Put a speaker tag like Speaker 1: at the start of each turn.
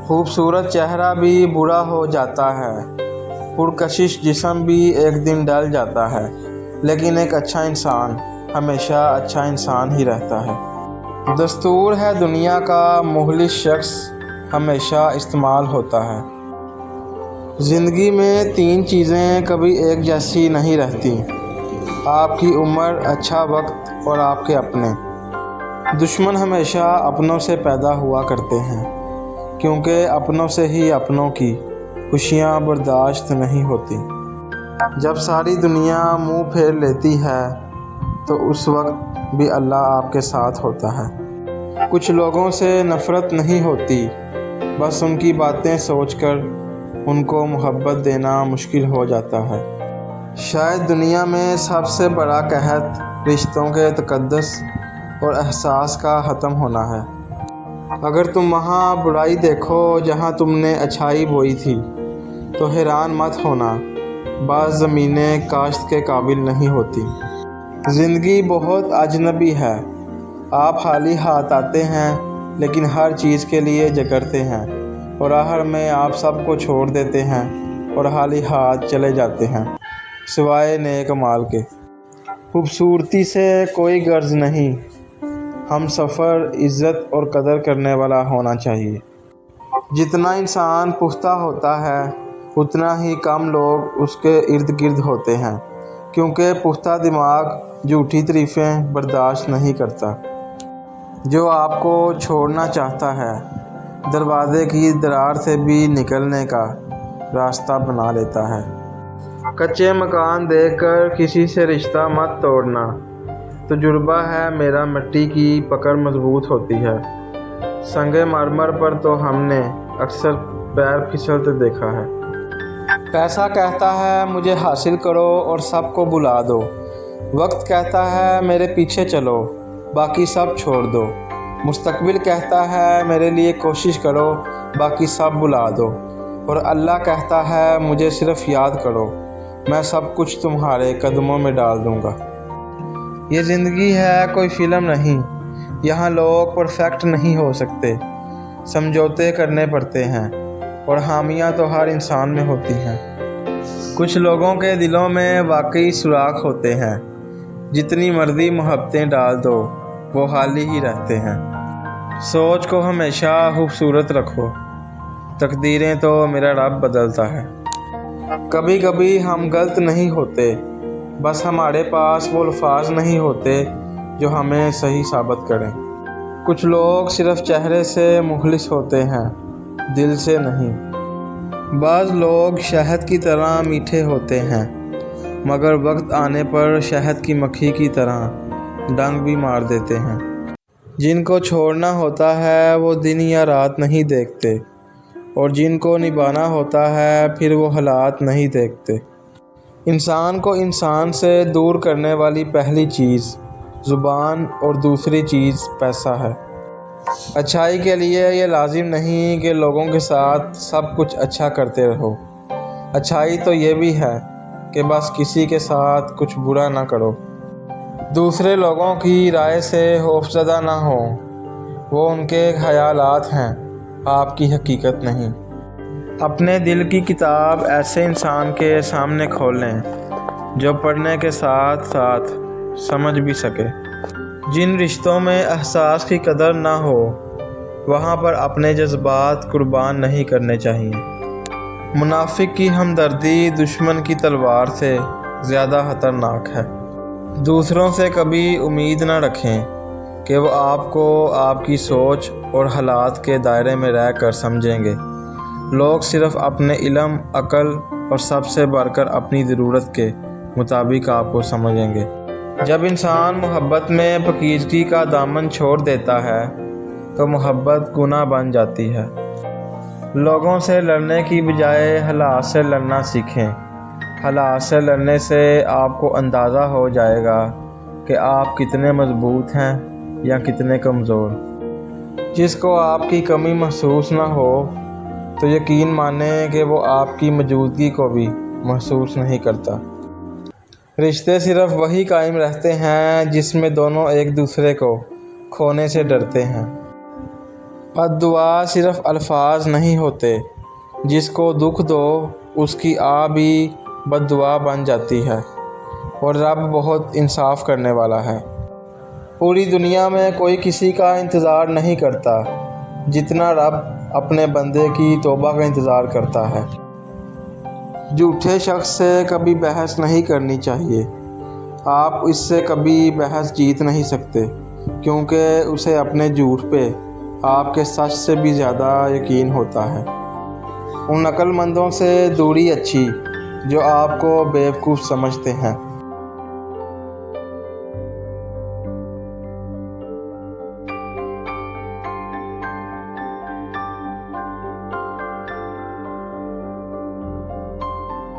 Speaker 1: खूबसूरत चेहरा भी बुरा हो जाता है, पुरकशिश जिस्म भी एक दिन डल जाता है, लेकिन एक अच्छा इंसान हमेशा अच्छा इंसान ही रहता है। दस्तूर है दुनिया का, मुखलिस शख्स हमेशा इस्तेमाल होता है। ज़िंदगी में 3 चीज़ें कभी एक जैसी नहीं रहती: आपकी उम्र, अच्छा वक्त और आपके अपने। दुश्मन हमेशा अपनों से पैदा हुआ करते हैं, क्योंकि अपनों से ही अपनों की खुशियाँ बर्दाश्त नहीं होती। जब सारी दुनिया मुंह फेर लेती है तो उस वक्त भी अल्लाह आपके साथ होता है। कुछ लोगों से नफ़रत नहीं होती, बस उनकी बातें सोचकर उनको मोहब्बत देना मुश्किल हो जाता है। शायद दुनिया में सबसे बड़ा कहत रिश्तों के तक़द्दुस और एहसास का ख़त्म होना है। अगर तुम वहाँ बुराई देखो जहाँ तुमने अच्छाई बोई थी, तो हैरान मत होना, बाज़ ज़मीनें काश्त के काबिल नहीं होती। ज़िंदगी बहुत अजनबी है, आप खाली हाथ आते हैं लेकिन हर चीज़ के लिए जकड़ते हैं, और आखिर में आप सबको छोड़ देते हैं और खाली हाथ चले जाते हैं, सिवाय नेक माल के। खूबसूरती से कोई गर्ज नहीं, हम सफ़र इज़्ज़त और कदर करने वाला होना चाहिए। जितना इंसान पुख्ता होता है, उतना ही कम लोग उसके इर्द गिर्द होते हैं, क्योंकि पुख्ता दिमाग झूठी तारीफ़ें बर्दाश्त नहीं करता। जो आपको छोड़ना चाहता है, दरवाज़े की दरार से भी निकलने का रास्ता बना लेता है। कच्चे मकान देखकर किसी से रिश्ता मत तोड़ना, तजुर्बा है मेरा मिट्टी की पकड़ मजबूत होती है। संगे मरमर पर तो हमने अक्सर पैर फिसलते देखा है। पैसा कहता है मुझे हासिल करो और सबको बुला दो, वक्त कहता है मेरे पीछे चलो, बाकी सब छोड़ दो। मुस्तकबिल कहता है मेरे लिए कोशिश करो, बाकी सब बुला दो। और अल्लाह कहता है मुझे सिर्फ़ याद करो, मैं सब कुछ तुम्हारे कदमों में डाल दूँगा। ये ज़िंदगी है कोई फ़िल्म नहीं, यहाँ लोग परफेक्ट नहीं हो सकते, समझौते करने पड़ते हैं, और हामियाँ तो हर इंसान में होती हैं। कुछ लोगों के दिलों में वाकई सुराख होते हैं, जितनी मर्ज़ी मोहब्बतें डाल दो वो खाली ही रहते हैं। सोच को हमेशा खूबसूरत रखो, तकदीरें तो मेरा रब बदलता है। कभी कभी हम गलत नहीं होते, बस हमारे पास वो अल्फाज नहीं होते जो हमें सही साबित करें। कुछ लोग सिर्फ़ चेहरे से मुखलिस होते हैं, दिल से नहीं। बाज़ लोग शहद की तरह मीठे होते हैं, मगर वक्त आने पर शहद की मक्खी की तरह डंक भी मार देते हैं। जिनको छोड़ना होता है वो दिन या रात नहीं देखते, और जिनको निभाना होता है फिर वो हालात नहीं देखते। इंसान को इंसान से दूर करने वाली पहली चीज़ ज़ुबान और दूसरी चीज़ पैसा है। अच्छाई के लिए ये लाजिम नहीं कि लोगों के साथ सब कुछ अच्छा करते रहो, अच्छाई तो ये भी है कि बस किसी के साथ कुछ बुरा ना करो। दूसरे लोगों की राय से खौफज़दा ना हो, वो उनके ख़यालात हैं, आपकी हकीकत नहीं। अपने दिल की किताब ऐसे इंसान के सामने खोलें जो पढ़ने के साथ साथ समझ भी सके। जिन रिश्तों में एहसास की कदर ना हो, वहाँ पर अपने जज्बात कुर्बान नहीं करने चाहिए। मुनाफिक की हमदर्दी दुश्मन की तलवार से ज़्यादा ख़तरनाक है। दूसरों से कभी उम्मीद न रखें कि वो आपको आपकी सोच और हालात के दायरे में रह कर समझेंगे। लोग सिर्फ़ अपने इल्म, अक़ल और सबसे बढ़कर अपनी ज़रूरत के मुताबिक आपको समझेंगे। जब इंसान मोहब्बत में फ़कीरगी का दामन छोड़ देता है तो मोहब्बत गुनाह बन जाती है। लोगों से लड़ने की बजाय हालात से लड़ना सीखें। हालात से लड़ने से आपको अंदाज़ा हो जाएगा कि आप कितने मज़बूत हैं या कितने कमज़ोर। जिसको आपकी कमी महसूस ना हो तो यकीन माने कि वो आपकी मौजूदगी को भी महसूस नहीं करता। رشتے صرف وہی قائم رہتے ہیں جس میں دونوں ایک دوسرے کو کھونے سے ڈرتے ہیں۔ بد دعا صرف الفاظ نہیں ہوتے، جس کو دکھ دو اس کی بھی بد دعا بن جاتی ہے، اور رب بہت انصاف کرنے والا ہے۔ پوری دنیا میں کوئی کسی کا انتظار نہیں کرتا جتنا رب اپنے بندے کی توبہ کا انتظار کرتا ہے۔ جھوٹے شخص سے کبھی بحث نہیں کرنی چاہیے۔ آپ اس سے کبھی بحث جیت نہیں سکتے، کیونکہ اسے اپنے جھوٹ پہ آپ کے سچ سے بھی زیادہ یقین ہوتا ہے۔ ان عقل مندوں سے دوری اچھی جو آپ کو بیوقوف سمجھتے ہیں۔